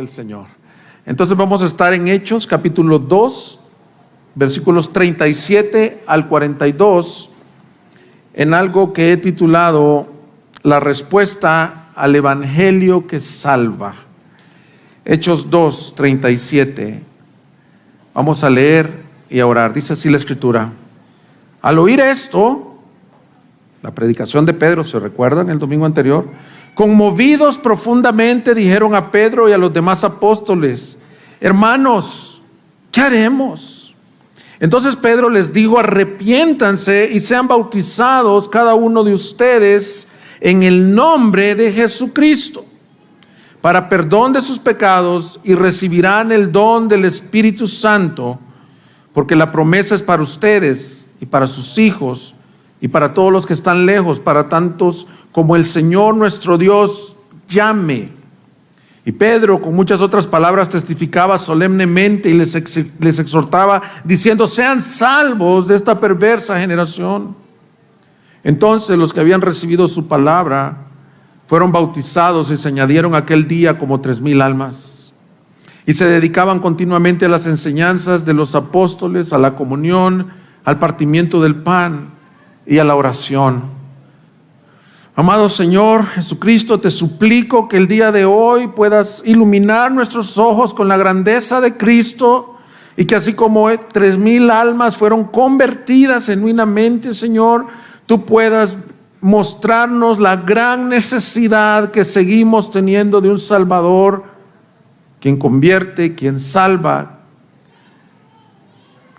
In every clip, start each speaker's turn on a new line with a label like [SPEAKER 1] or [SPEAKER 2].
[SPEAKER 1] del Señor. Entonces vamos a estar en Hechos capítulo 2, versículos 37 al 42, en algo que he titulado La respuesta al Evangelio que salva. Hechos 2, 37. Vamos a leer y a orar. Dice así la Escritura: al oír esto, la predicación de Pedro, ¿se recuerdan el domingo anterior? Conmovidos profundamente dijeron a Pedro y a los demás apóstoles: hermanos, ¿qué haremos? Entonces Pedro les dijo: arrepiéntanse y sean bautizados cada uno de ustedes en el nombre de Jesucristo para perdón de sus pecados, y recibirán el don del Espíritu Santo, porque la promesa es para ustedes y para sus hijos y para todos los que están lejos, para tantos como el Señor nuestro Dios llame. Y Pedro, con muchas otras palabras, testificaba solemnemente y les exhortaba, diciendo: sean salvos de esta perversa generación. Entonces los que habían recibido su palabra fueron bautizados, y se añadieron aquel día como 3,000 almas. Y se dedicaban continuamente a las enseñanzas de los apóstoles, a la comunión, al partimiento del pan y a la oración. Amado Señor Jesucristo, te suplico que el día de hoy puedas iluminar nuestros ojos con la grandeza de Cristo, y que así como 3,000 almas fueron convertidas genuinamente, Señor, tú puedas mostrarnos la gran necesidad que seguimos teniendo de un Salvador, quien convierte, quien salva.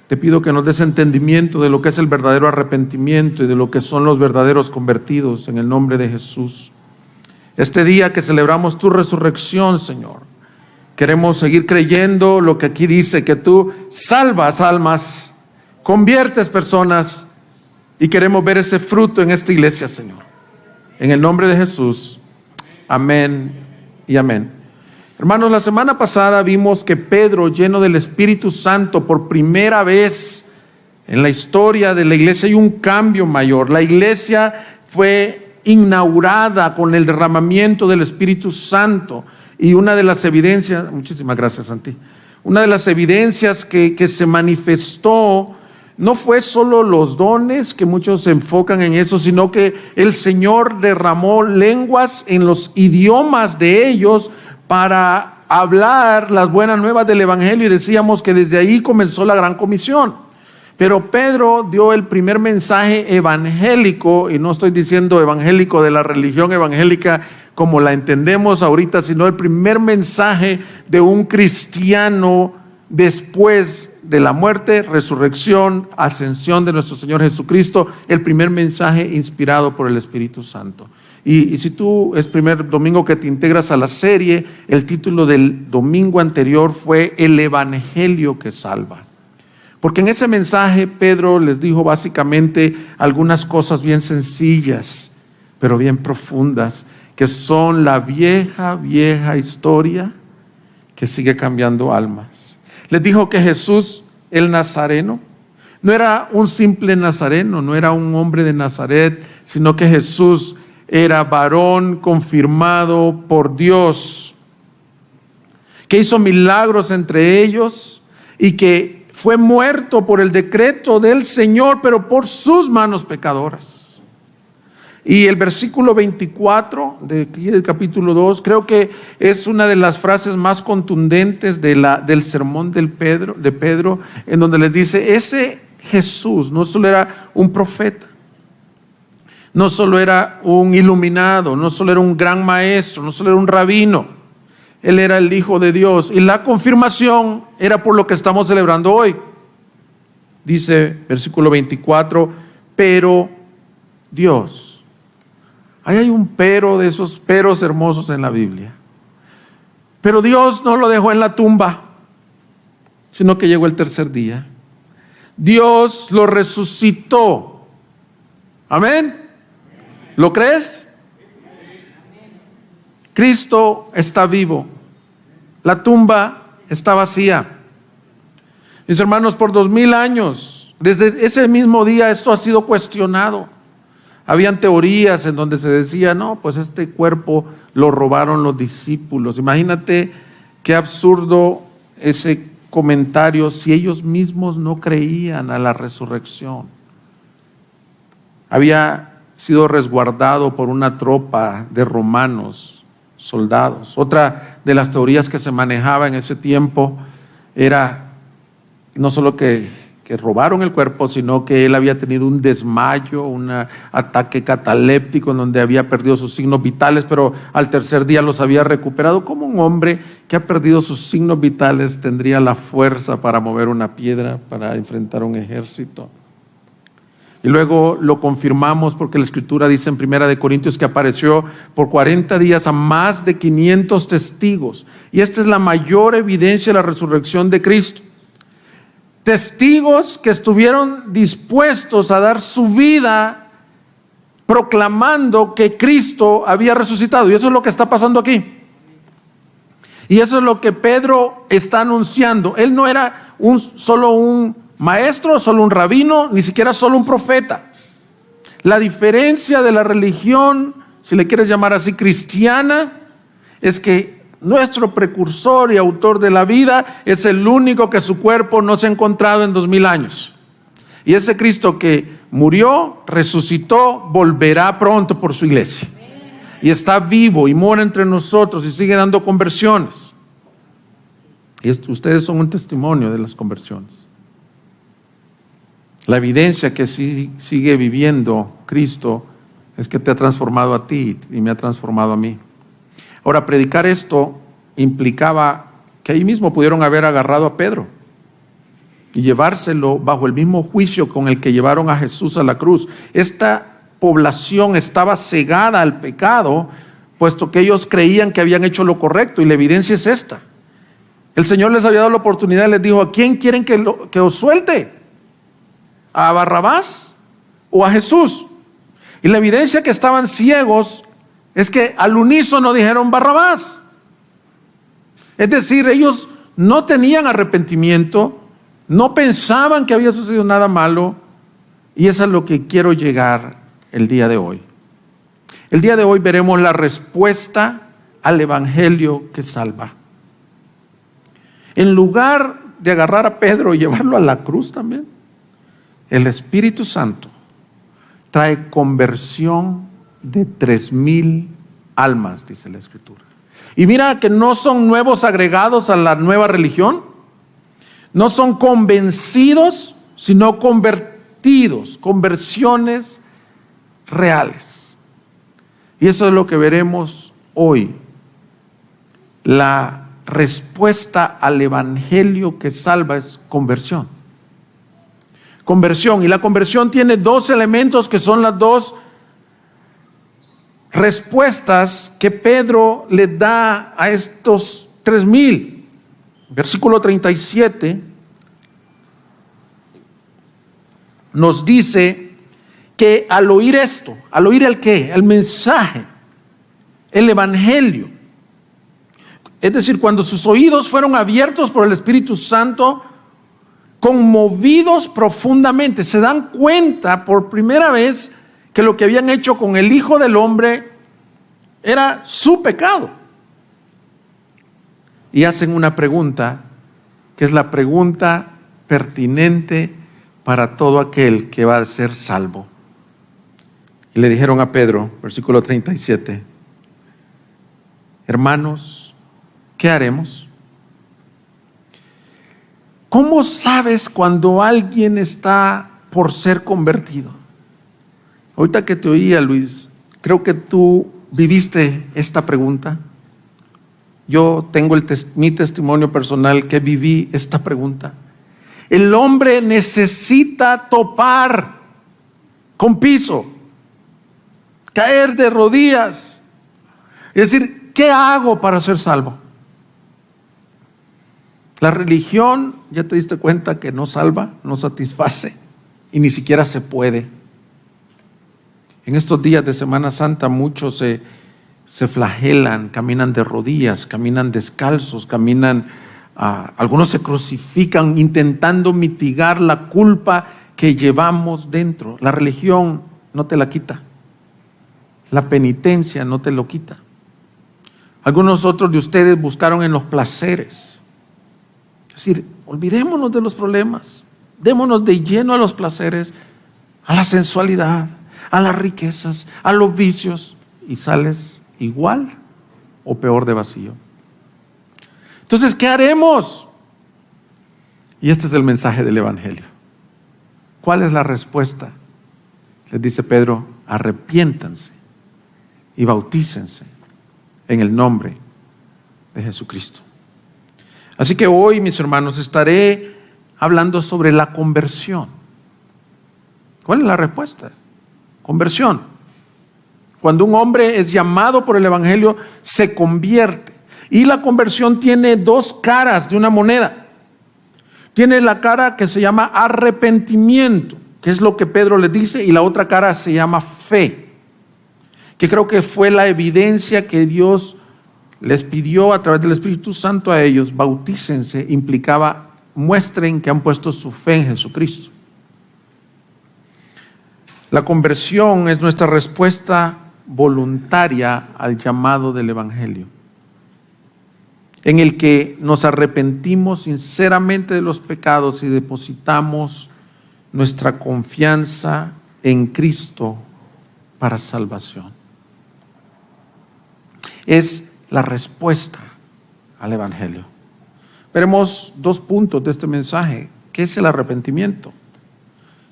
[SPEAKER 1] Te pido que nos des entendimiento de lo que es el verdadero arrepentimiento y de lo que son los verdaderos convertidos, en el nombre de Jesús. Este día que celebramos tu resurrección, Señor, queremos seguir creyendo lo que aquí dice, que tú salvas almas, conviertes personas, y queremos ver ese fruto en esta iglesia, Señor. En el nombre de Jesús, amén y amén. Hermanos, la semana pasada vimos que Pedro, lleno del Espíritu Santo, por primera vez en la historia de la iglesia hay un cambio mayor. La iglesia fue inaugurada con el derramamiento del Espíritu Santo, y una de las evidencias, muchísimas gracias, Santi, una de las evidencias que se manifestó no fue solo los dones, que muchos se enfocan en eso, sino que el Señor derramó lenguas en los idiomas de ellos para hablar las buenas nuevas del Evangelio, y decíamos que desde ahí comenzó la gran comisión. Pero Pedro dio el primer mensaje evangélico, y no estoy diciendo evangélico de la religión evangélica como la entendemos ahorita, sino el primer mensaje de un cristiano después de la muerte, resurrección, ascensión de nuestro Señor Jesucristo, el primer mensaje inspirado por el Espíritu Santo. Y si tú es primer domingo que te integras a la serie, el título del domingo anterior fue El Evangelio que salva. Porque en ese mensaje Pedro les dijo básicamente algunas cosas bien sencillas, pero bien profundas, que son la vieja historia que sigue cambiando almas. Les dijo que Jesús, el Nazareno, no era un simple nazareno, no era un hombre de Nazaret, sino que Jesús era varón confirmado por Dios, que hizo milagros entre ellos y que fue muerto por el decreto del Señor, pero por sus manos pecadoras. Y el versículo 24 de aquí del capítulo 2, creo que es una de las frases más contundentes del sermón de Pedro, en donde les dice: ese Jesús no solo era un profeta, no solo era un iluminado, no solo era un gran maestro, no solo era un rabino, él era el Hijo de Dios, y la confirmación era por lo que estamos celebrando hoy. Dice versículo 24, pero Dios. Ahí hay un pero, de esos peros hermosos en la Biblia. Pero Dios no lo dejó en la tumba, sino que llegó el tercer día. Dios lo resucitó. Amén. ¿Lo crees? Cristo está vivo. La tumba está vacía. Mis hermanos, por 2000 años, desde ese mismo día esto ha sido cuestionado. Habían teorías en donde se decía: no, pues este cuerpo lo robaron los discípulos. Imagínate Qué absurdo ese comentario si ellos mismos no creían a la resurrección. Había sido resguardado por una tropa de romanos, soldados. Otra de las teorías que se manejaba en ese tiempo era no solo que robaron el cuerpo, sino que él había tenido un desmayo, un ataque cataléptico en donde había perdido sus signos vitales, pero al tercer día los había recuperado. Como un hombre que ha perdido sus signos vitales tendría la fuerza para mover una piedra, para enfrentar un ejército? Y luego lo confirmamos porque la Escritura dice en 1 Corintios que apareció por 40 días a más de 500 testigos. Y esta es la mayor evidencia de la resurrección de Cristo. Testigos que estuvieron dispuestos a dar su vida proclamando que Cristo había resucitado. Y eso es lo que está pasando aquí. Y eso es lo que Pedro está anunciando. Él no era solo un maestro, solo un rabino, ni siquiera solo un profeta. La diferencia de la religión, si le quieres llamar así, cristiana, es que nuestro precursor y autor de la vida es el único que su cuerpo no se ha encontrado en 2000 años. Y ese Cristo que murió, resucitó, volverá pronto por su iglesia. Y está vivo y mora entre nosotros y sigue dando conversiones. Y ustedes son un testimonio de las conversiones. La evidencia que sigue viviendo Cristo es que te ha transformado a ti y me ha transformado a mí. Ahora, predicar esto implicaba que ahí mismo pudieron haber agarrado a Pedro y llevárselo bajo el mismo juicio con el que llevaron a Jesús a la cruz. Esta población estaba cegada al pecado, puesto que ellos creían que habían hecho lo correcto, y la evidencia es esta. El Señor les había dado la oportunidad y les dijo: ¿a quién quieren que os suelte? ¿A Barrabás o a Jesús? Y la evidencia que estaban ciegos es que al unísono dijeron Barrabás. Es decir, ellos no tenían arrepentimiento, no pensaban que había sucedido nada malo, y eso es a lo que quiero llegar el día de hoy. El día de hoy veremos la respuesta al evangelio que salva. En lugar de agarrar a Pedro y llevarlo a la cruz también, el Espíritu Santo trae conversión de 3,000 almas, dice la Escritura. Y mira que no son nuevos agregados a la nueva religión, no son convencidos, sino convertidos, conversiones reales. Y eso es lo que veremos hoy. La respuesta al evangelio que salva es conversión. Conversión. Y la conversión tiene dos elementos que son las dos respuestas que Pedro le da a estos 3,000. Versículo 37 nos dice que al oír esto, al oír el qué, el mensaje, el evangelio, es decir, cuando sus oídos fueron abiertos por el Espíritu Santo, conmovidos profundamente, se dan cuenta por primera vez que lo que habían hecho con el Hijo del Hombre era su pecado. Y hacen una pregunta, que es la pregunta pertinente para todo aquel que va a ser salvo. Y le dijeron a Pedro, versículo 37, hermanos, ¿qué haremos? ¿Cómo sabes cuando alguien está por ser convertido? Ahorita que te oía, Luis, creo que tú viviste esta pregunta. Yo tengo mi testimonio personal que viví esta pregunta. El hombre necesita topar con piso, caer de rodillas, es decir, ¿qué hago para ser salvo? La religión, ya te diste cuenta que no salva, no satisface y ni siquiera se puede. En estos días de Semana Santa muchos se flagelan, caminan de rodillas, caminan descalzos, algunos se crucifican intentando mitigar la culpa que llevamos dentro. La religión no te la quita, la penitencia no te lo quita. Algunos otros de ustedes buscaron en los placeres. Es decir, olvidémonos de los problemas, démonos de lleno a los placeres, a la sensualidad, a las riquezas, a los vicios, y sales igual o peor de vacío. Entonces, ¿qué haremos? Y este es el mensaje del Evangelio. ¿Cuál es la respuesta? Les dice Pedro: arrepiéntanse y bautícense en el nombre de Jesucristo. Así que hoy, mis hermanos, estaré hablando sobre la conversión. ¿Cuál es la respuesta? Conversión. Cuando un hombre es llamado por el Evangelio, se convierte. Y la conversión tiene dos caras de una moneda. Tiene la cara que se llama arrepentimiento, que es lo que Pedro les dice, y la otra cara se llama fe, que creo que fue la evidencia que Dios les pidió a través del Espíritu Santo a ellos. Bautícense implicaba: muestren que han puesto su fe en Jesucristo. La conversión es nuestra respuesta voluntaria al llamado del Evangelio, en el que nos arrepentimos sinceramente de los pecados y depositamos nuestra confianza en Cristo para salvación. Es la respuesta al Evangelio. Veremos dos puntos de este mensaje: ¿qué es el arrepentimiento?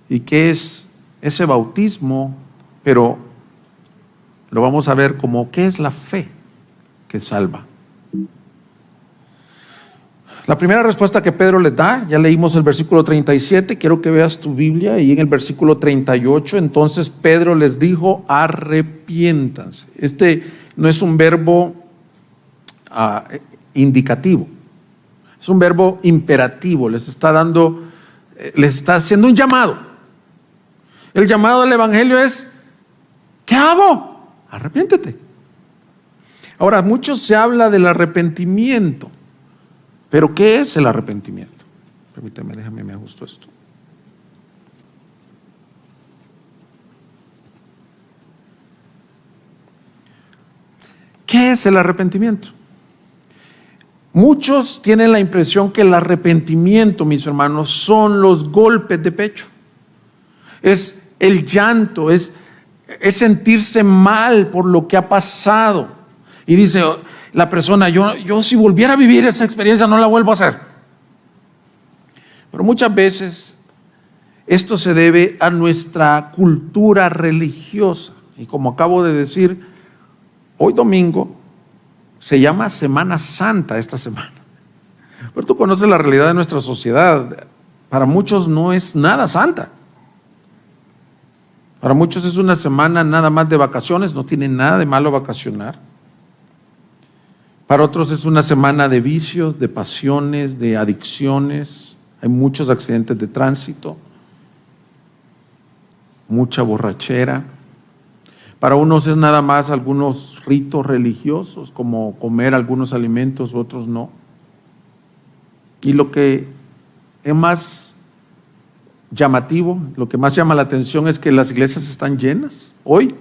[SPEAKER 1] ¿Y qué es ese bautismo? Pero lo vamos a ver como ¿qué es la fe que salva? La primera respuesta que Pedro les da, ya leímos el versículo 37, quiero que veas tu Biblia, y en el versículo 38, entonces Pedro les dijo: arrepiéntanse. Este no es un verbo indicativo, es un verbo imperativo. Les está haciendo un llamado. El llamado del Evangelio es: ¿qué hago? Arrepiéntete. Ahora, mucho se habla del arrepentimiento, pero ¿qué es el arrepentimiento? Permítame, déjame, me ajusto esto. ¿Qué es el arrepentimiento? Muchos tienen la impresión que el arrepentimiento, mis hermanos, son los golpes de pecho. Es el llanto, es sentirse mal por lo que ha pasado. Y dice la persona: yo si volviera a vivir esa experiencia no la vuelvo a hacer. Pero muchas veces esto se debe a nuestra cultura religiosa. Y como acabo de decir, hoy domingo se llama Semana Santa esta semana. Pero tú conoces la realidad de nuestra sociedad. Para muchos no es nada santa. Para muchos es una semana nada más de vacaciones, no tiene nada de malo vacacionar. Para otros es una semana de vicios, de pasiones, de adicciones. Hay muchos accidentes de tránsito, mucha borrachera. Para unos es nada más algunos ritos religiosos, como comer algunos alimentos, otros no. Y lo que es más llamativo, lo que más llama la atención es que las iglesias están llenas hoy,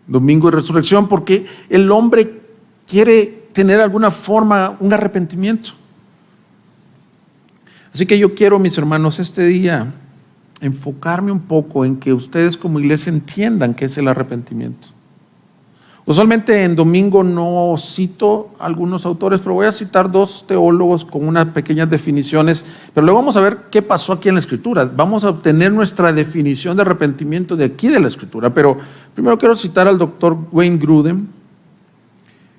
[SPEAKER 1] domingo de resurrección, porque el hombre quiere tener alguna forma, un arrepentimiento. Así que yo quiero, mis hermanos, este día enfocarme un poco en que ustedes como iglesia entiendan qué es el arrepentimiento. Usualmente en domingo no cito a algunos autores, pero voy a citar dos teólogos con unas pequeñas definiciones, pero luego vamos a ver qué pasó aquí en la Escritura. Vamos a obtener nuestra definición de arrepentimiento de aquí de la Escritura, pero primero quiero citar al doctor Wayne Grudem,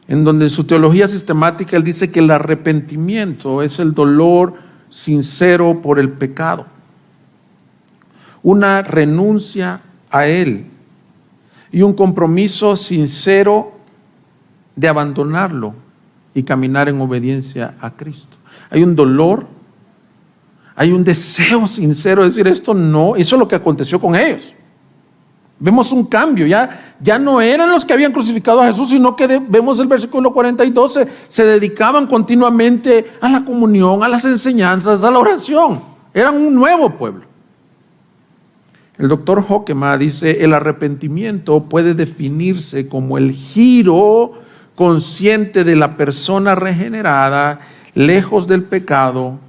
[SPEAKER 1] en donde en su teología sistemática él dice que el arrepentimiento es el dolor sincero por el pecado, una renuncia a él y un compromiso sincero de abandonarlo y caminar en obediencia a Cristo. Hay un dolor, hay un deseo sincero de decir esto no, eso es lo que aconteció con ellos. Vemos un cambio, ya no eran los que habían crucificado a Jesús, sino que vemos el versículo 42, se dedicaban continuamente a la comunión, a las enseñanzas, a la oración. Eran un nuevo pueblo. El doctor Hockema dice: el arrepentimiento puede definirse como el giro consciente de la persona regenerada, lejos del pecado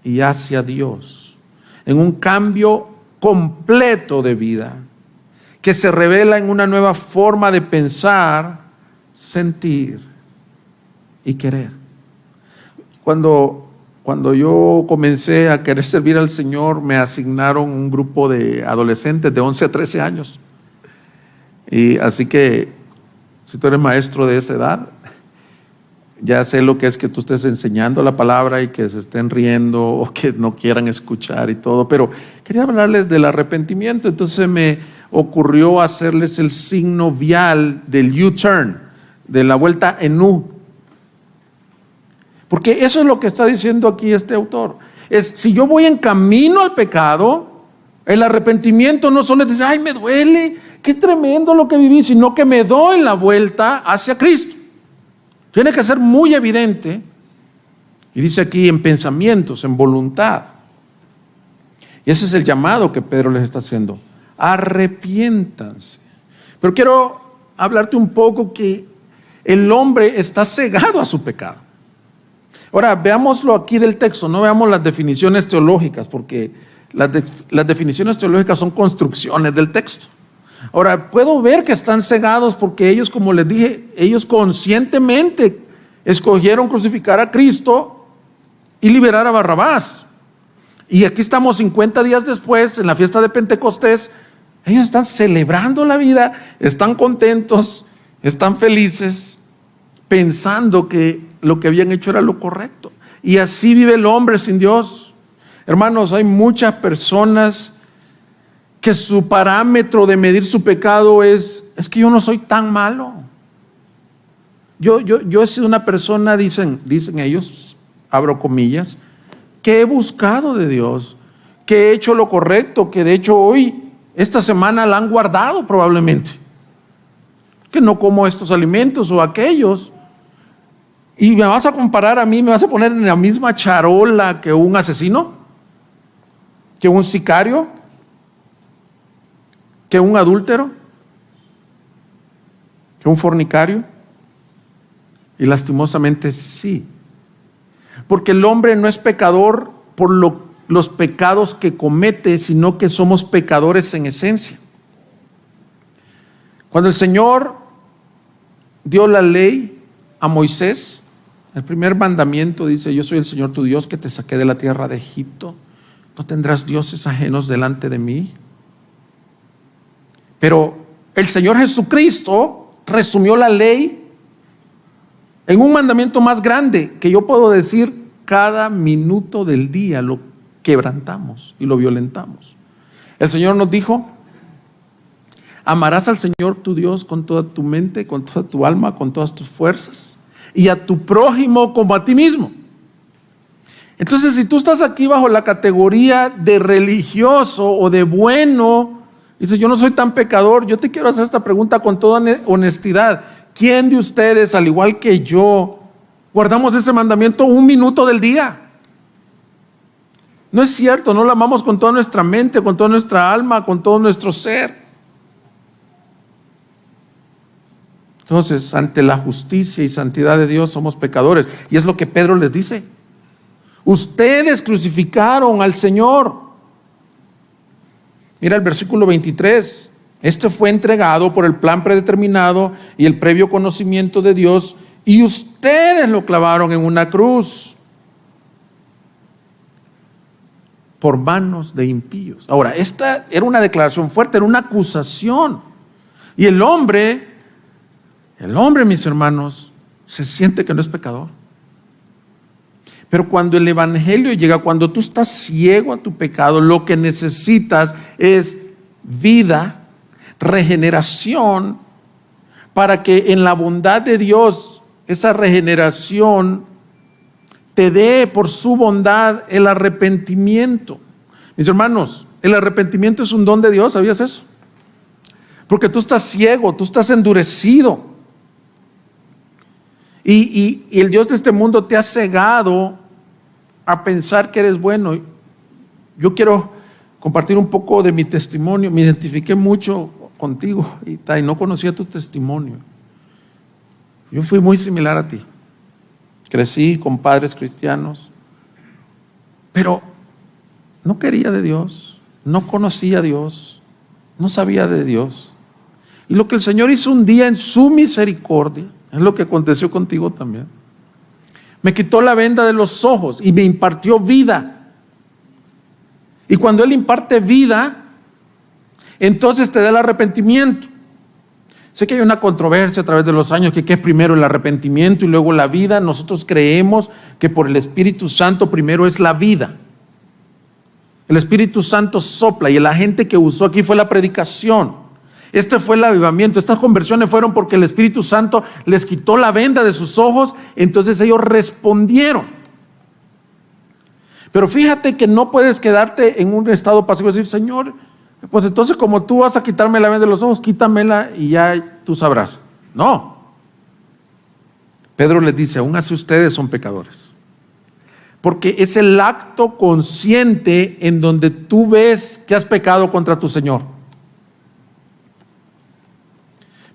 [SPEAKER 1] y hacia Dios, en un cambio completo de vida, que se revela en una nueva forma de pensar, sentir y querer. Cuando yo comencé a querer servir al Señor, me asignaron un grupo de adolescentes de 11 a 13 años. Y así que, si tú eres maestro de esa edad, ya sé lo que es que tú estés enseñando la palabra y que se estén riendo o que no quieran escuchar y todo, pero quería hablarles del arrepentimiento. Entonces me ocurrió hacerles el signo vial del U-turn, de la vuelta en U. Porque eso es lo que está diciendo aquí este autor. Es, si yo voy en camino al pecado, el arrepentimiento no solo es decir, ay, me duele, qué tremendo lo que viví, sino que me doy la vuelta hacia Cristo. Tiene que ser muy evidente, y dice aquí en pensamientos, en voluntad. Y ese es el llamado que Pedro les está haciendo. Arrepiéntanse. Pero quiero hablarte un poco que el hombre está cegado a su pecado. Ahora, veámoslo aquí del texto, no veamos las definiciones teológicas, porque las definiciones teológicas son construcciones del texto. Ahora, puedo ver que están cegados porque ellos, como les dije, ellos conscientemente escogieron crucificar a Cristo y liberar a Barrabás. Y aquí estamos 50 días después, en la fiesta de Pentecostés. Ellos están celebrando la vida, están contentos, están felices, pensando que lo que habían hecho era lo correcto. Y así vive el hombre sin Dios. Hermanos, hay muchas personas que su parámetro de medir su pecado es que yo no soy tan malo. Yo he sido una persona, dicen ellos, abro comillas, que he buscado de Dios, que he hecho lo correcto, que de hecho hoy, esta semana la han guardado probablemente, que no como estos alimentos o aquellos. Y me vas a comparar a mí, me vas a poner en la misma charola que un asesino, que un sicario, que un adúltero, que un fornicario. Y lastimosamente sí, porque el hombre no es pecador por los pecados que comete, sino que somos pecadores en esencia. Cuando el Señor dio la ley a Moisés, el primer mandamiento dice: yo soy el Señor tu Dios que te saqué de la tierra de Egipto, no tendrás dioses ajenos delante de mí. Pero el Señor Jesucristo resumió la ley en un mandamiento más grande, que yo puedo decir cada minuto del día lo quebrantamos y lo violentamos. El Señor nos dijo: amarás al Señor tu Dios con toda tu mente, con toda tu alma, con todas tus fuerzas, y a tu prójimo como a ti mismo. Entonces, si tú estás aquí bajo la categoría de religioso o de bueno, dices, yo no soy tan pecador, yo te quiero hacer esta pregunta con toda honestidad. ¿Quién de ustedes, al igual que yo, guardamos ese mandamiento un minuto del día? No es cierto, no lo amamos con toda nuestra mente, con toda nuestra alma, con todo nuestro ser. Entonces, ante la justicia y santidad de Dios somos pecadores. Y es lo que Pedro les dice. Ustedes crucificaron al Señor. Mira el versículo 23. Este fue entregado por el plan predeterminado y el previo conocimiento de Dios, y ustedes lo clavaron en una cruz por manos de impíos. Ahora, esta era una declaración fuerte, era una acusación. Y el hombre, mis hermanos, se siente que no es pecador. Pero cuando el evangelio llega, cuando tú estás ciego a tu pecado, lo que necesitas es vida, regeneración, para que en la bondad de Dios esa regeneración te dé por su bondad el arrepentimiento. Mis hermanos, el arrepentimiento es un don de Dios, ¿sabías eso? Porque tú estás ciego, tú estás endurecido. Y el Dios de este mundo te ha cegado a pensar que eres bueno. Yo quiero compartir un poco de mi testimonio. Me identifiqué mucho contigo y no conocía tu testimonio. Yo fui muy similar a ti. Crecí con padres cristianos, pero no quería de Dios, no conocía a Dios, no sabía de Dios. Y lo que el Señor hizo un día en su misericordia, es lo que aconteció contigo también. Me quitó la venda de los ojos y me impartió vida. Y cuando Él imparte vida, entonces te da el arrepentimiento. Sé que hay una controversia a través de los años que qué es primero el arrepentimiento y luego la vida. Nosotros creemos que por el Espíritu Santo primero es la vida. El Espíritu Santo sopla y el agente que usó aquí fue la predicación. Este fue el avivamiento. Estas conversiones fueron porque el Espíritu Santo les quitó la venda de sus ojos, entonces ellos respondieron. Pero fíjate que no puedes quedarte en un estado pasivo y decir, Señor, pues entonces como tú vas a quitarme la venda de los ojos, quítamela y ya tú sabrás. No. Pedro les dice, aún así ustedes son pecadores. Porque es el acto consciente en donde tú ves que has pecado contra tu Señor.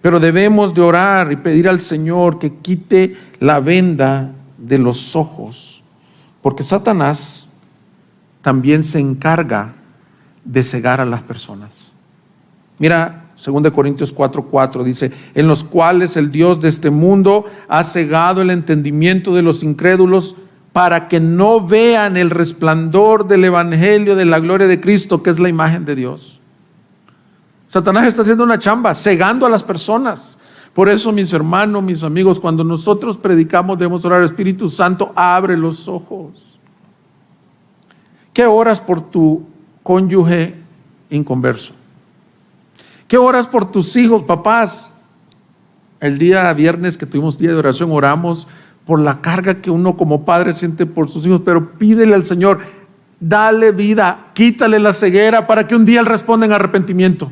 [SPEAKER 1] Pero debemos de orar y pedir al Señor que quite la venda de los ojos. Porque Satanás también se encarga de cegar a las personas. Mira, 2 Corintios 4:4 dice, en los cuales el Dios de este mundo ha cegado el entendimiento de los incrédulos para que no vean el resplandor del evangelio de la gloria de Cristo, que es la imagen de Dios. Satanás está haciendo una chamba, cegando a las personas. Por eso, mis hermanos, mis amigos, cuando nosotros predicamos debemos orar, Espíritu Santo, abre los ojos. ¿Qué oras por tu cónyuge inconverso? ¿Qué oras por tus hijos, papás? El día viernes que tuvimos día de oración, oramos por la carga que uno como padre siente por sus hijos, pero pídele al Señor, dale vida, quítale la ceguera para que un día Él responda en arrepentimiento.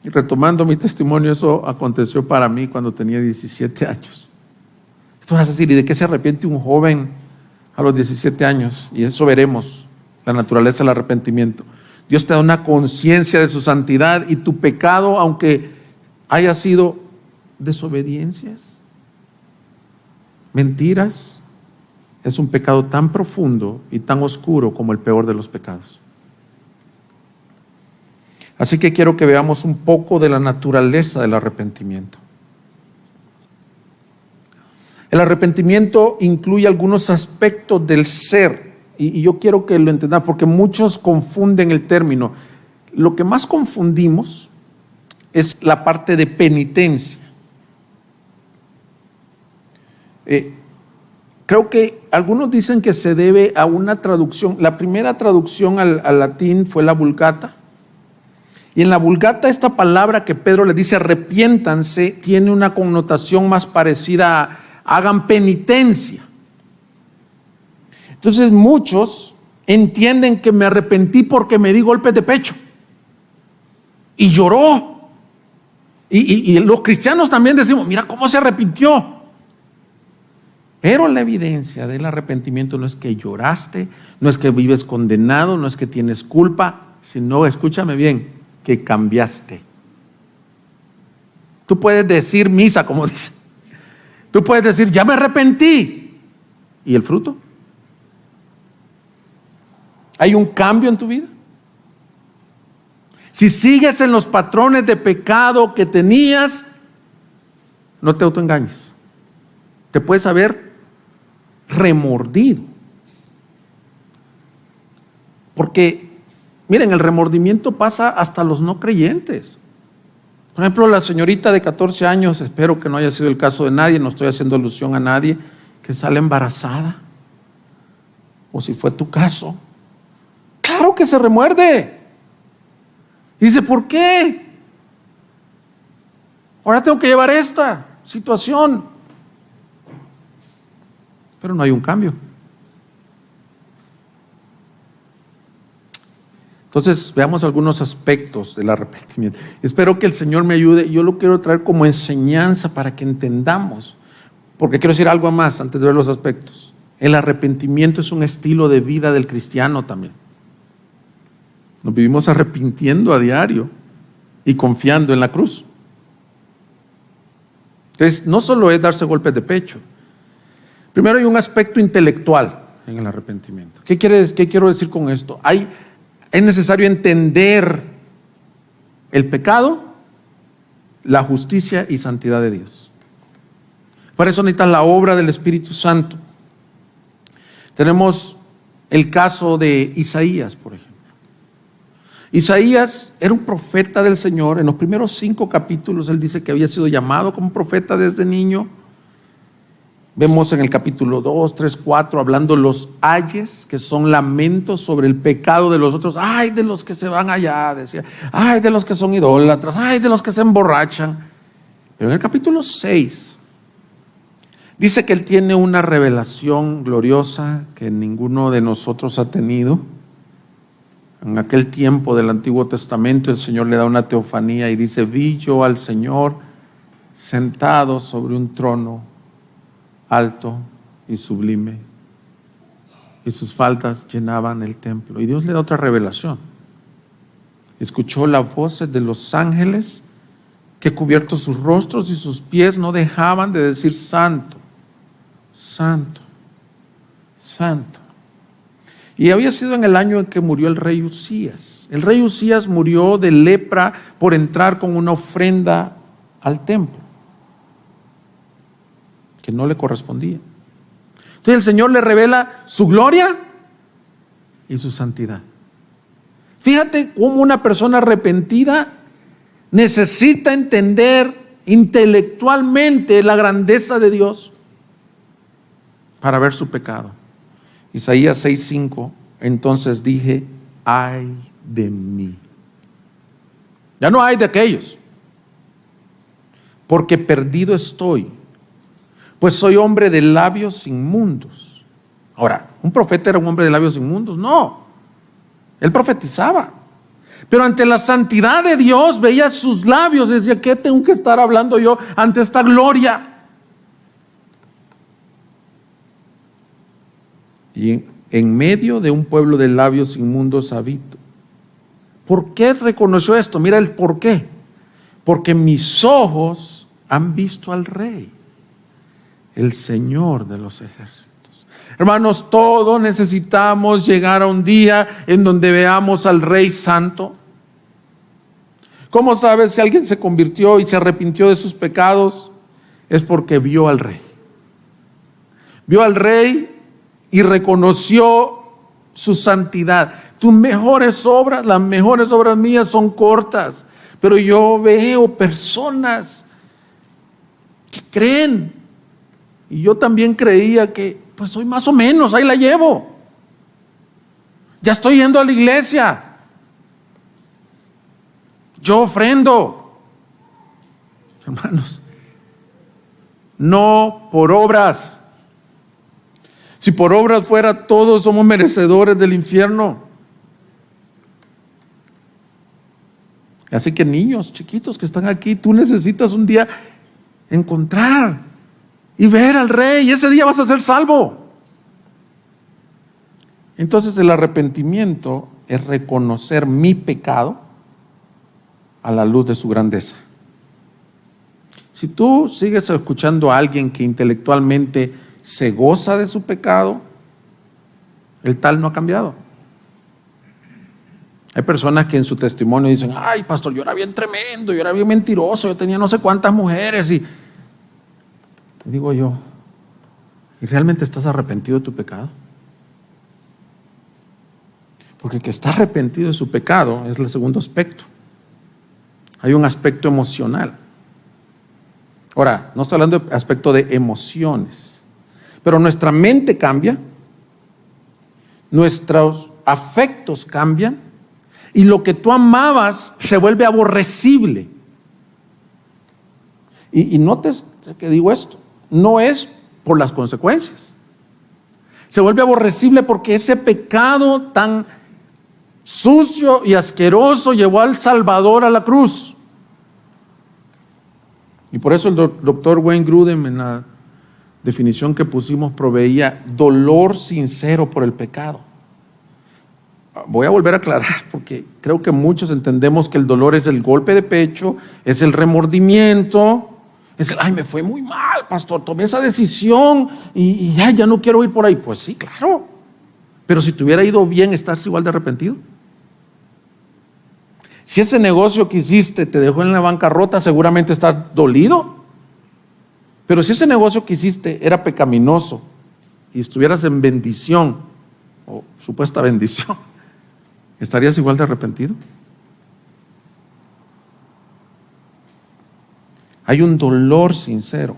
[SPEAKER 1] Y retomando mi testimonio, eso aconteció para mí cuando tenía 17 años. Tú vas a decir, ¿y de qué se arrepiente un joven a los 17 años? Y eso veremos, la naturaleza del arrepentimiento. Dios te da una conciencia de su santidad y tu pecado, aunque haya sido desobediencias, mentiras, es un pecado tan profundo y tan oscuro como el peor de los pecados. Así que quiero que veamos un poco de la naturaleza del arrepentimiento. El arrepentimiento incluye algunos aspectos del ser, y yo quiero que lo entendan porque muchos confunden el término. Lo que más confundimos es la parte de penitencia. Creo que algunos dicen que se debe a una traducción. La primera traducción al latín fue la Vulgata. Y en la Vulgata esta palabra que Pedro le dice arrepiéntanse tiene una connotación más parecida a hagan penitencia. Entonces muchos entienden que me arrepentí porque me di golpes de pecho y lloró. Y los cristianos también decimos, mira cómo se arrepintió. Pero la evidencia del arrepentimiento no es que lloraste, no es que vives condenado, no es que tienes culpa, sino, escúchame bien, que cambiaste. Tú puedes decir misa, como dice. Tú puedes decir, ya me arrepentí. ¿Y el fruto? ¿Hay un cambio en tu vida? Si sigues en los patrones de pecado que tenías, no te autoengañes. Te puedes haber remordido. Porque, miren, el remordimiento pasa hasta los no creyentes. Por ejemplo, la señorita de 14 años, espero que no haya sido el caso de nadie, no estoy haciendo alusión a nadie, que sale embarazada. O si fue tu caso. Claro que se remuerde. Y dice, ¿por qué? Ahora tengo que llevar esta situación. Pero no hay un cambio. Entonces, veamos algunos aspectos del arrepentimiento. Espero que el Señor me ayude. Yo lo quiero traer como enseñanza para que entendamos. Porque quiero decir algo más antes de ver los aspectos. El arrepentimiento es un estilo de vida del cristiano también. Nos vivimos arrepintiendo a diario y confiando en la cruz. Entonces, no solo es darse golpes de pecho. Primero hay un aspecto intelectual en el arrepentimiento. ¿Qué quiero decir con esto? Es necesario entender el pecado, la justicia y santidad de Dios. Para eso necesitas la obra del Espíritu Santo. Tenemos el caso de Isaías, por ejemplo. Isaías era un profeta del Señor. En los primeros 5 capítulos él dice que había sido llamado como profeta desde niño. Vemos en el capítulo 2, 3, 4 hablando los ayes, que son lamentos sobre el pecado de los otros. Ay de los que se van allá, decía. Ay de los que son idólatras. Ay de los que se emborrachan. Pero en el capítulo 6 dice que él tiene una revelación gloriosa que ninguno de nosotros ha tenido. En aquel tiempo del Antiguo Testamento el Señor le da una teofanía y dice: vi yo al Señor sentado sobre un trono alto y sublime, y sus faldas llenaban el templo. Y Dios le da otra revelación. Escuchó las voces de los ángeles que, cubiertos sus rostros y sus pies, no dejaban de decir: santo, santo, santo. Y había sido en el año en que murió el rey Usías. El rey Usías murió de lepra por entrar con una ofrenda al templo que no le correspondía. Entonces el Señor le revela su gloria y su santidad. Fíjate cómo una persona arrepentida necesita entender intelectualmente la grandeza de Dios para ver su pecado. Isaías 6:5, entonces dije: ay de mí. Ya no hay de aquellos, porque perdido estoy, pues soy hombre de labios inmundos. Ahora, ¿un profeta era un hombre de labios inmundos? No, él profetizaba, pero ante la santidad de Dios veía sus labios y decía: ¿qué tengo que estar hablando yo ante esta gloria? Y en medio de un pueblo de labios inmundos habito. ¿Por qué reconoció esto? Mira el por qué. Porque mis ojos han visto al Rey, el Señor de los ejércitos. Hermanos, todos necesitamos llegar a un día en donde veamos al Rey Santo. ¿Cómo sabes si alguien se convirtió y se arrepintió de sus pecados? Es porque vio al Rey. Vio al Rey y reconoció su santidad. Tus mejores obras, las mejores obras mías son cortas, pero yo veo personas que creen, y yo también creía que pues soy más o menos, ahí la llevo. Ya estoy yendo a la iglesia, yo ofrendo. Hermanos, no por obras. Si por obras fuera, todos somos merecedores del infierno. Así que niños chiquitos que están aquí, tú necesitas un día encontrar y ver al Rey, y ese día vas a ser salvo. Entonces el arrepentimiento es reconocer mi pecado a la luz de su grandeza. Si tú sigues escuchando a alguien que intelectualmente se goza de su pecado, el tal no ha cambiado. Hay personas que en su testimonio dicen: ay pastor, yo era bien tremendo, yo era bien mentiroso, yo tenía no sé cuántas mujeres. Y digo yo, ¿y realmente estás arrepentido de tu pecado? Porque el que está arrepentido de su pecado es el segundo aspecto. Hay un aspecto emocional. Ahora, no estoy hablando de aspecto de emociones, pero nuestra mente cambia, nuestros afectos cambian, y lo que tú amabas se vuelve aborrecible. Y notes que digo esto, no es por las consecuencias. Se vuelve aborrecible porque ese pecado tan sucio y asqueroso llevó al Salvador a la cruz. Y por eso el doctor Wayne Grudem, en la definición que pusimos, proveía dolor sincero por el pecado. Voy a volver a aclarar, porque creo que muchos entendemos que el dolor es el golpe de pecho, es el remordimiento, Es, ay, me fue muy mal, pastor, tomé esa decisión y ya no quiero ir por ahí. Pues sí, claro. Pero si te hubiera ido bien, ¿estás igual de arrepentido? Si ese negocio que hiciste te dejó en la bancarrota, seguramente estás dolido. Pero si ese negocio que hiciste era pecaminoso y estuvieras en bendición, o supuesta bendición, ¿estarías igual de arrepentido? Hay un dolor sincero.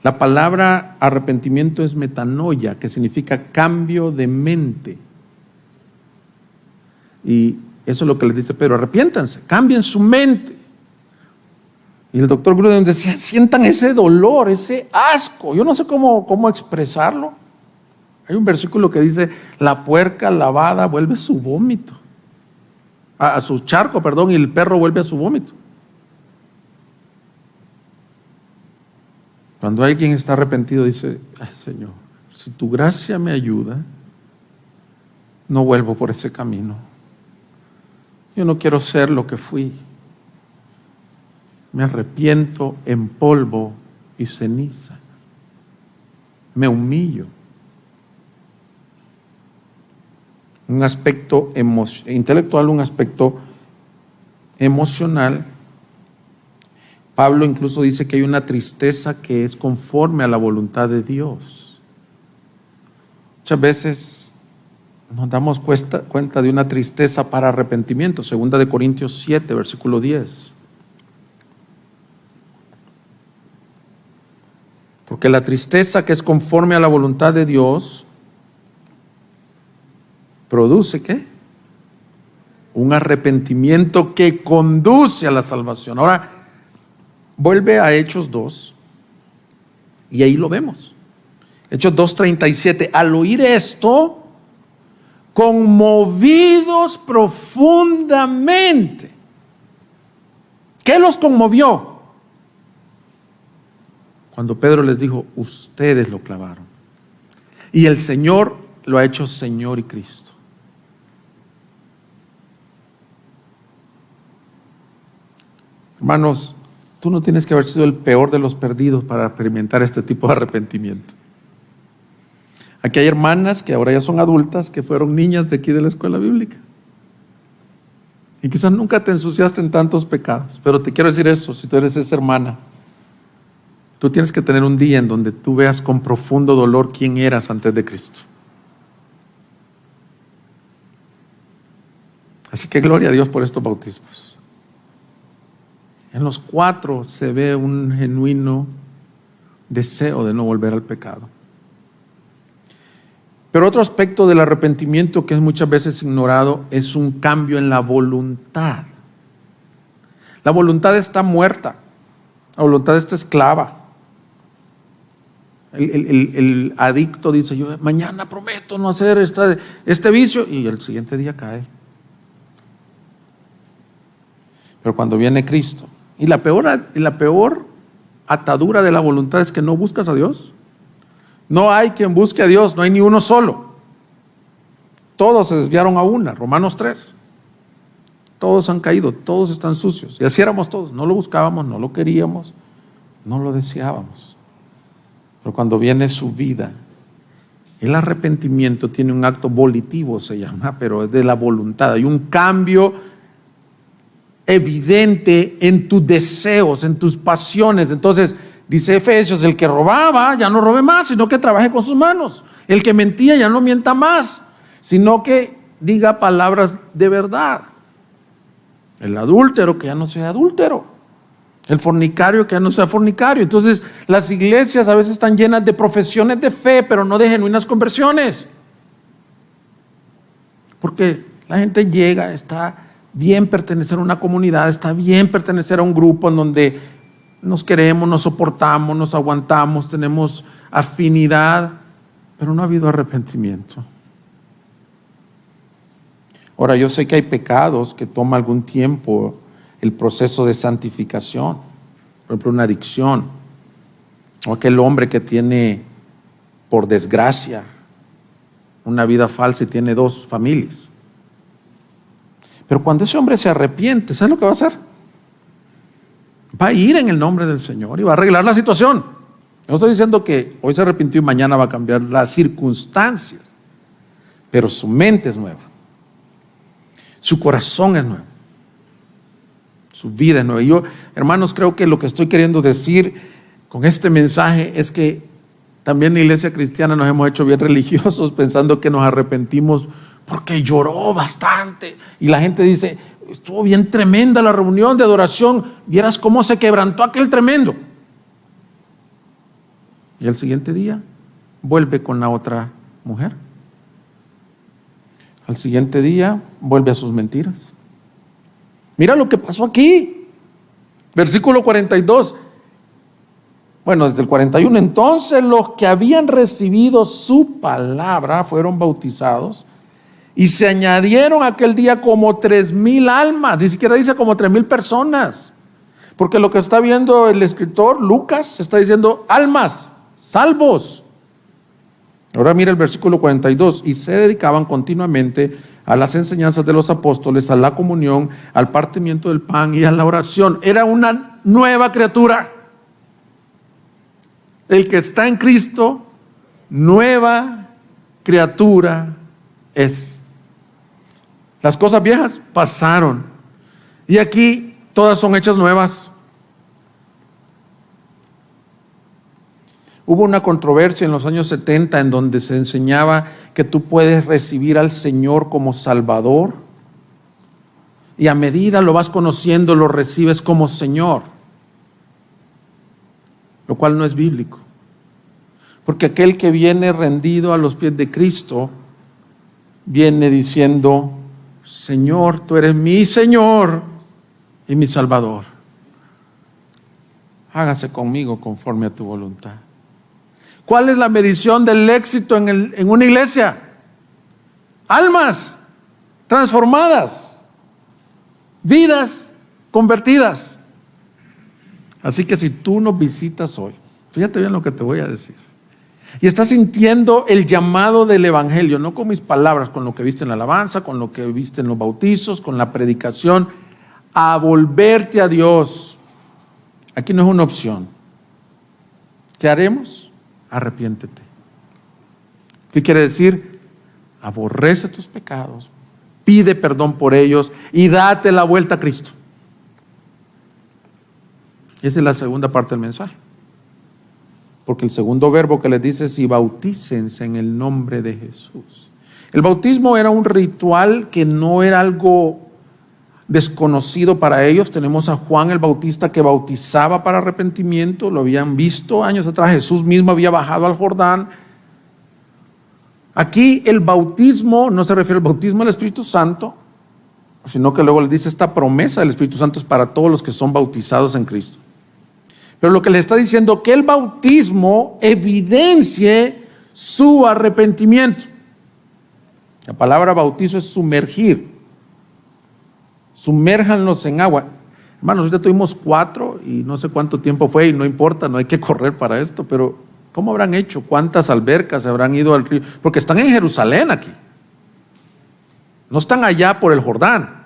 [SPEAKER 1] La palabra arrepentimiento es metanoia, que significa cambio de mente. Y eso es lo que les dice Pedro: arrepiéntanse, cambien su mente. Y el doctor Gruden decía: sientan ese dolor, ese asco. Yo no sé cómo expresarlo. Hay un versículo que dice: la puerca lavada vuelve su vómito, a su charco, perdón, y el perro vuelve a su vómito. Cuando alguien está arrepentido, dice: ay, Señor, si tu gracia me ayuda, no vuelvo por ese camino. Yo no quiero ser lo que fui. Me arrepiento en polvo y ceniza. Me humillo. Un aspecto intelectual, un aspecto emocional. Pablo incluso dice que hay una tristeza que es conforme a la voluntad de Dios. Muchas veces nos damos cuenta de una tristeza para arrepentimiento. 2 Corintios 7, versículo 10. Porque la tristeza que es conforme a la voluntad de Dios produce ¿qué? Un arrepentimiento que conduce a la salvación. Ahora, vuelve a Hechos 2 y ahí lo vemos. Hechos 2:37. Al oír esto, conmovidos profundamente. ¿Qué los conmovió? Cuando Pedro les dijo: ustedes lo clavaron y el Señor lo ha hecho Señor y Cristo. Hermanos, tú no tienes que haber sido el peor de los perdidos para experimentar este tipo de arrepentimiento. Aquí hay hermanas que ahora ya son adultas, que fueron niñas de aquí de la escuela bíblica. Y quizás nunca te ensuciaste en tantos pecados, pero te quiero decir eso: si tú eres esa hermana, tú tienes que tener un día en donde tú veas con profundo dolor quién eras antes de Cristo. Así que gloria a Dios por estos bautismos. En los 4 se ve un genuino deseo de no volver al pecado. Pero otro aspecto del arrepentimiento que es muchas veces ignorado es un cambio en la voluntad. La voluntad está muerta, la voluntad está esclava. El adicto dice: yo mañana prometo no hacer este vicio, y el siguiente día cae. Pero cuando viene Cristo, y la peor atadura de la voluntad es que no buscas a Dios. No hay quien busque a Dios, no hay ni uno solo. Todos se desviaron a una, Romanos 3. Todos han caído, todos están sucios. Y así éramos todos, no lo buscábamos, no lo queríamos, no lo deseábamos. Pero cuando viene su vida, el arrepentimiento tiene un acto volitivo, se llama, pero es de la voluntad. Hay un cambio evidente en tus deseos, en tus pasiones. Entonces, dice Efesios: el que robaba ya no robe más, sino que trabaje con sus manos. El que mentía ya no mienta más, sino que diga palabras de verdad. El adúltero que ya no sea adúltero. El fornicario que ya no sea fornicario. Entonces, las iglesias a veces están llenas de profesiones de fe, pero no de genuinas conversiones. Porque la gente llega, está bien pertenecer a una comunidad, está bien pertenecer a un grupo en donde nos queremos, nos soportamos, nos aguantamos, tenemos afinidad, pero no ha habido arrepentimiento. Ahora, yo sé que hay pecados que toma algún tiempo el proceso de santificación. Por ejemplo, una adicción, o aquel hombre que tiene, por desgracia, una vida falsa y tiene 2 familias. Pero cuando ese hombre se arrepiente, ¿sabes lo que va a hacer? va a ir en el nombre del Señor y va a arreglar la situación. No estoy diciendo que hoy se arrepintió y mañana va a cambiar las circunstancias, pero su mente es nueva, su corazón es nuevo, su vida es nueva. Y yo, hermanos, creo que lo que estoy queriendo decir con este mensaje es que también en la iglesia cristiana nos hemos hecho bien religiosos pensando que nos arrepentimos porque lloró bastante. Y la gente dice, estuvo bien tremenda la reunión de adoración, vieras cómo se quebrantó aquel tremendo. Y al siguiente día vuelve con la otra mujer. Al siguiente día vuelve a sus mentiras. Mira lo que pasó aquí. Versículo 42. Bueno, desde el 41. Entonces los que habían recibido su palabra fueron bautizados y se añadieron aquel día como 3,000 almas. Ni siquiera dice como 3,000 personas. Porque lo que está viendo el escritor Lucas está diciendo almas, salvos. Ahora mira el versículo 42. Y se dedicaban continuamente a las enseñanzas de los apóstoles, a la comunión, al partimiento del pan y a la oración. Era una nueva criatura. El que está en Cristo, nueva criatura es. Las cosas viejas pasaron y aquí todas son hechas nuevas. Hubo una controversia en los años 70 en donde se enseñaba que tú puedes recibir al Señor como Salvador y a medida lo vas conociendo, lo recibes como Señor, lo cual no es bíblico. Porque aquel que viene rendido a los pies de Cristo viene diciendo, Señor, tú eres mi Señor y mi Salvador. Hágase conmigo conforme a tu voluntad. ¿Cuál es la medición del éxito en una iglesia? Almas transformadas, vidas convertidas. Así que si tú nos visitas hoy, fíjate bien lo que te voy a decir, y estás sintiendo el llamado del evangelio, no con mis palabras, con lo que viste en la alabanza, con lo que viste en los bautizos, con la predicación, a volverte a Dios. Aquí no es una opción. ¿Qué haremos? Arrepiéntete. ¿Qué quiere decir? Aborrece tus pecados, pide perdón por ellos y date la vuelta a Cristo. Esa es la segunda parte del mensaje. Porque el segundo verbo que les dice es y bautícense en el nombre de Jesús. El bautismo era un ritual que no era algo desconocido para ellos. Tenemos a Juan el Bautista que bautizaba para arrepentimiento, lo habían visto años atrás, Jesús mismo había bajado al Jordán. Aquí el bautismo no se refiere al bautismo del Espíritu Santo, sino que luego le dice esta promesa del Espíritu Santo es para todos los que son bautizados en Cristo. Pero lo que le está diciendo que el bautismo evidencie su arrepentimiento. La palabra bautizo es sumergir. Sumérjanlos en agua. Hermanos, ahorita tuvimos 4 y no sé cuánto tiempo fue y no importa, no hay que correr para esto, pero ¿cómo habrán hecho? ¿Cuántas albercas habrán ido al río? Porque están en Jerusalén aquí. No están allá por el Jordán.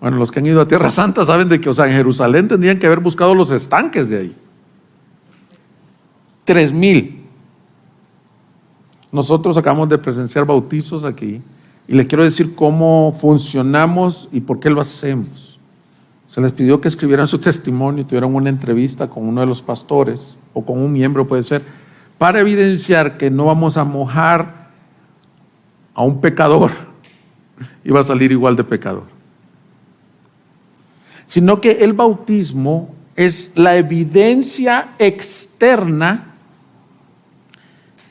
[SPEAKER 1] Bueno, los que han ido a Tierra Santa saben de que, en Jerusalén tendrían que haber buscado los estanques de ahí. 3,000. Nosotros acabamos de presenciar bautizos aquí y les quiero decir cómo funcionamos y por qué lo hacemos. Se les pidió que escribieran su testimonio, tuvieran una entrevista con uno de los pastores o con un miembro, puede ser, para evidenciar que no vamos a mojar a un pecador y va a salir igual de pecador. Sino que el bautismo es la evidencia externa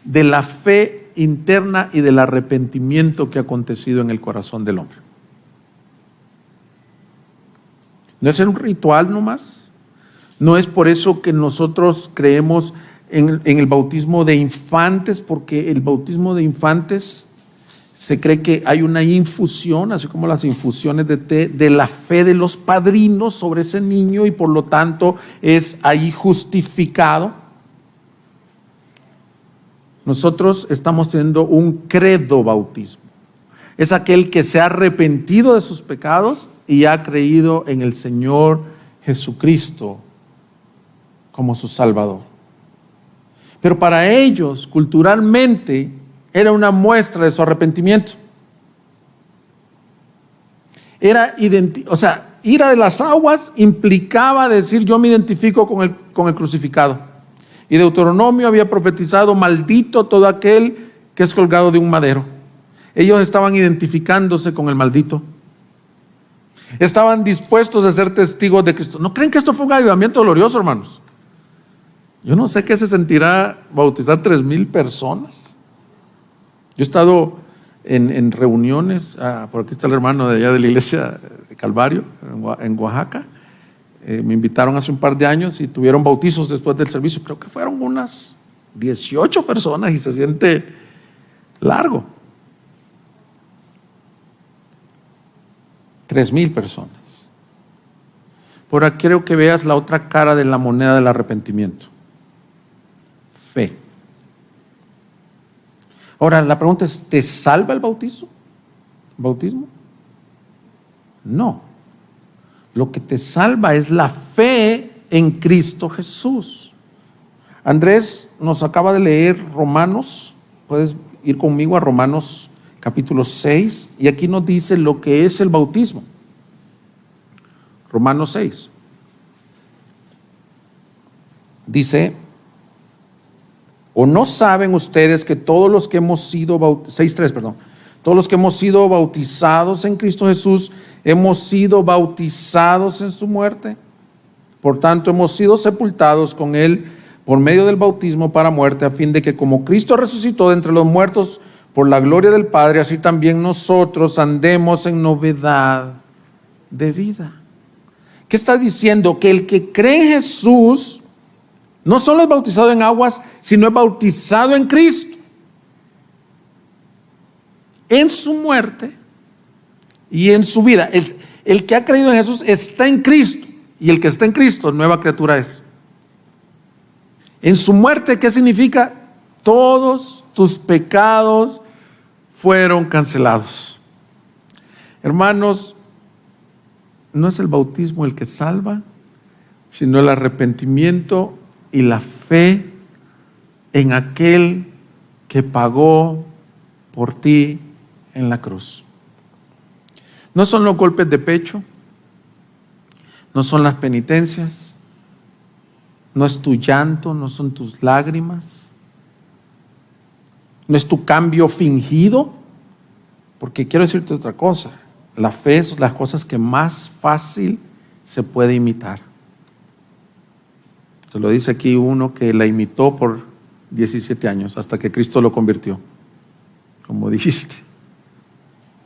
[SPEAKER 1] de la fe interna y del arrepentimiento que ha acontecido en el corazón del hombre. No es un ritual nomás, no es por eso que nosotros creemos en el bautismo de infantes, porque el bautismo de infantes se cree que hay una infusión, así como las infusiones de té, de la fe de los padrinos sobre ese niño y por lo tanto es ahí justificado. Nosotros estamos teniendo un credo bautismo. Es aquel que se ha arrepentido de sus pecados y ha creído en el Señor Jesucristo como su Salvador. Pero para ellos, culturalmente, era una muestra de su arrepentimiento. Ir a las aguas implicaba decir: yo me identifico con el crucificado. Y Deuteronomio había profetizado: maldito todo aquel que es colgado de un madero. Ellos estaban identificándose con el maldito. Estaban dispuestos a ser testigos de Cristo. ¿No creen que esto fue un avivamiento glorioso, hermanos? Yo no sé qué se sentirá bautizar 3,000 personas. Yo he estado en reuniones, por aquí está el hermano de allá de la iglesia de Calvario, en Oaxaca. Me invitaron hace un par de años y tuvieron bautizos después del servicio. Creo que fueron unas 18 personas y se siente largo. 3,000 personas. Por aquí quiero que veas la otra cara de la moneda del arrepentimiento: fe. Ahora la pregunta es: ¿te salva el bautismo? No. Lo que te salva es la fe en Cristo Jesús. Andrés nos acaba de leer Romanos. Puedes ir conmigo a Romanos capítulo 6, y aquí nos dice lo que es el bautismo. Romanos 6. Dice: ¿o no saben ustedes que todos los que hemos sido todos los que hemos sido bautizados en Cristo Jesús, hemos sido bautizados en su muerte? Por tanto, hemos sido sepultados con Él por medio del bautismo para muerte, a fin de que como Cristo resucitó de entre los muertos por la gloria del Padre, así también nosotros andemos en novedad de vida. ¿Qué está diciendo? Que el que cree en Jesús no solo es bautizado en aguas, sino es bautizado en Cristo, en su muerte y en su vida. El que ha creído en Jesús está en Cristo, y el que está en Cristo, nueva criatura es. En su muerte, ¿qué significa? Todos tus pecados fueron cancelados. Hermanos, no es el bautismo el que salva, sino el arrepentimiento y la fe en aquel que pagó por ti en la cruz. No son los golpes de pecho, no son las penitencias, no es tu llanto, no son tus lágrimas, no es tu cambio fingido, porque quiero decirte otra cosa: la fe es las cosas que más fácil se puede imitar. Se lo dice aquí uno que la imitó por 17 años hasta que Cristo lo convirtió, como dijiste.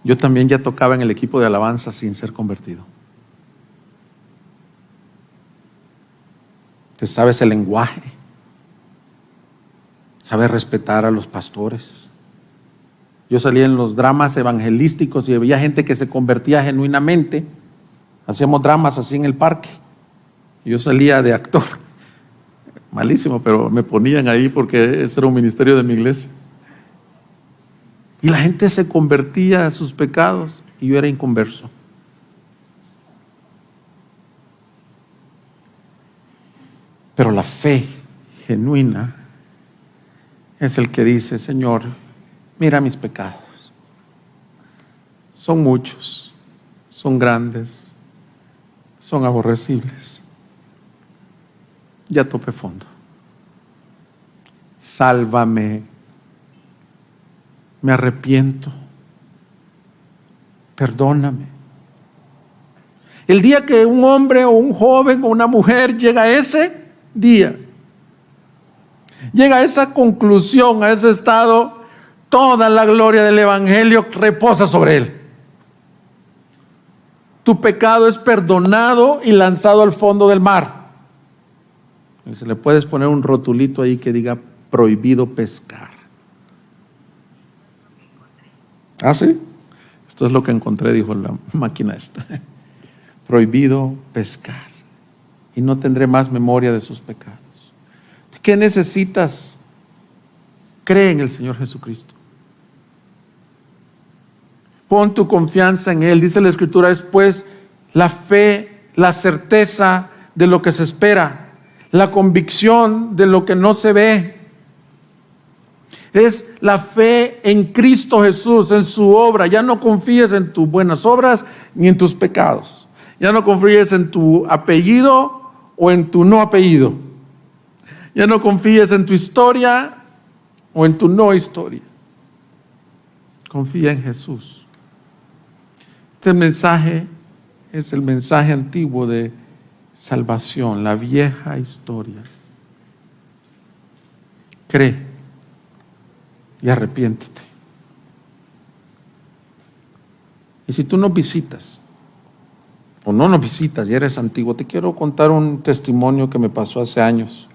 [SPEAKER 1] Yo también ya tocaba en el equipo de alabanza sin ser convertido. Te sabes el lenguaje, sabes respetar a los pastores. Yo salía en los dramas evangelísticos y había gente que se convertía genuinamente. Hacíamos dramas así en el parque. Yo salía de actor. Malísimo, pero me ponían ahí porque ese era un ministerio de mi iglesia. Y la gente se convertía a sus pecados y yo era inconverso. Pero la fe genuina es el que dice: Señor, mira mis pecados. Son muchos, son grandes, son aborrecibles. Ya topé fondo. Sálvame. Me arrepiento. Perdóname. El día que un hombre o un joven o una mujer llega a ese día, llega a esa conclusión, a ese estado, toda la gloria del Evangelio reposa sobre él. Tu pecado es perdonado y lanzado al fondo del mar. Y se le puedes poner un rotulito ahí que diga: prohibido pescar. ¿Ah, sí? Esto es lo que encontré, dijo la máquina esta. Prohibido pescar. Y no tendré más memoria de sus pecados. ¿Qué necesitas? Cree en el Señor Jesucristo. Pon tu confianza en Él. Dice la Escritura: es pues la fe, la certeza de lo que se espera, la convicción de lo que no se ve. Es la fe en Cristo Jesús, en su obra. Ya no confíes en tus buenas obras ni en tus pecados. Ya no confíes en tu apellido o en tu no apellido. Ya no confíes en tu historia o en tu no historia. Confía en Jesús. Este mensaje es el mensaje antiguo de salvación, la vieja historia. Cree y arrepiéntete. Y si tú nos visitas o no nos visitas y eres antiguo, te quiero contar un testimonio que me pasó hace años.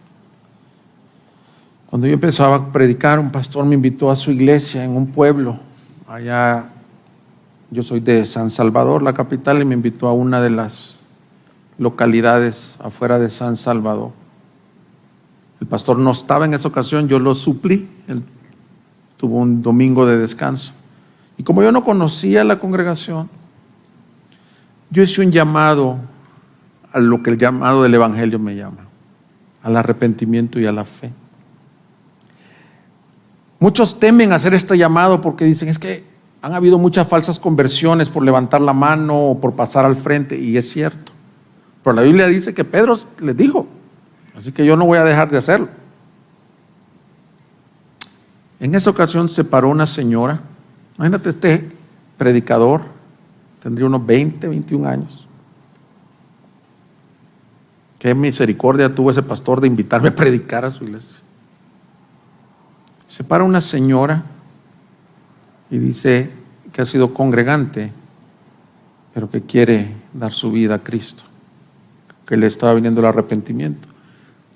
[SPEAKER 1] Cuando yo empezaba a predicar, un pastor me invitó a su iglesia en un pueblo. Allá, yo soy de San Salvador, la capital, y me invitó a una de las localidades afuera de San Salvador. El pastor no estaba en esa ocasión, yo lo suplí. Él tuvo un domingo de descanso. Y como yo no conocía la congregación, yo hice un llamado a lo que el llamado del Evangelio me llama, al arrepentimiento y a la fe. Muchos temen hacer este llamado porque dicen, es que han habido muchas falsas conversiones por levantar la mano o por pasar al frente, y es cierto. Pero la Biblia dice que Pedro les dijo, así que yo no voy a dejar de hacerlo. En esa ocasión se paró una señora, imagínate este predicador, tendría unos 20, 21 años. Qué misericordia tuvo ese pastor de invitarme a predicar a su iglesia. Se para una señora y dice que ha sido congregante, pero que quiere dar su vida a Cristo, que le estaba viniendo el arrepentimiento.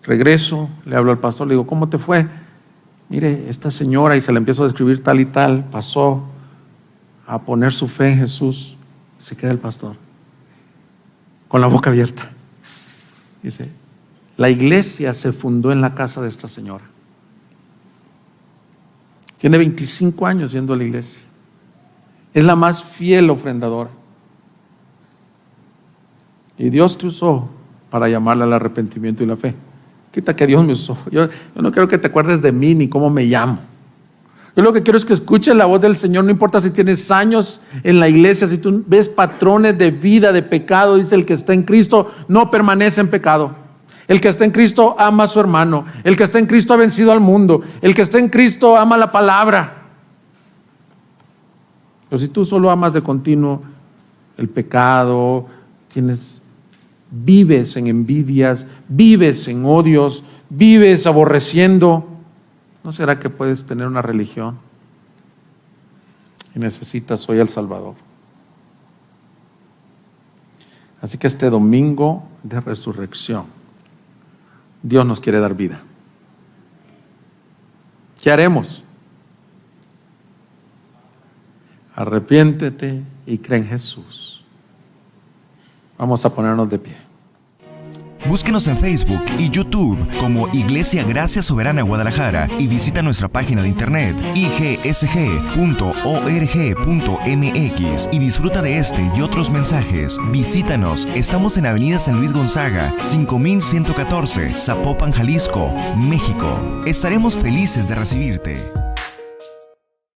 [SPEAKER 1] Regreso, le hablo al pastor, le digo, ¿cómo te fue? Mire, esta señora, y se le empiezo a describir tal y tal, pasó a poner su fe en Jesús. Se queda el pastor con la boca abierta. Dice, la iglesia se fundó en la casa de esta señora. Tiene 25 años yendo a la iglesia. Es la más fiel ofrendadora. Y Dios te usó para llamarla al arrepentimiento y la fe. Quita que Dios me usó. Yo no quiero que te acuerdes de mí ni cómo me llamo. Yo lo que quiero es que escuches la voz del Señor. No importa si tienes años en la iglesia, si tú ves patrones de vida, de pecado, dice el que está en Cristo no permanece en pecado. El que está en Cristo ama a su hermano. El que está en Cristo ha vencido al mundo. El que está en Cristo ama la palabra. Pero si tú solo amas de continuo el pecado, vives en envidias, vives en odios, vives aborreciendo, ¿no será que puedes tener una religión? Y necesitas hoy al Salvador. Así que este domingo de resurrección, Dios nos quiere dar vida. ¿Qué haremos? Arrepiéntete y cree en Jesús. Vamos a ponernos de pie.
[SPEAKER 2] Búsquenos en Facebook y YouTube como Iglesia Gracia Soberana Guadalajara y visita nuestra página de internet igsg.org.mx y disfruta de este y otros mensajes. Visítanos, estamos en Avenida San Luis Gonzaga, 5114, Zapopan, Jalisco, México. Estaremos felices de recibirte.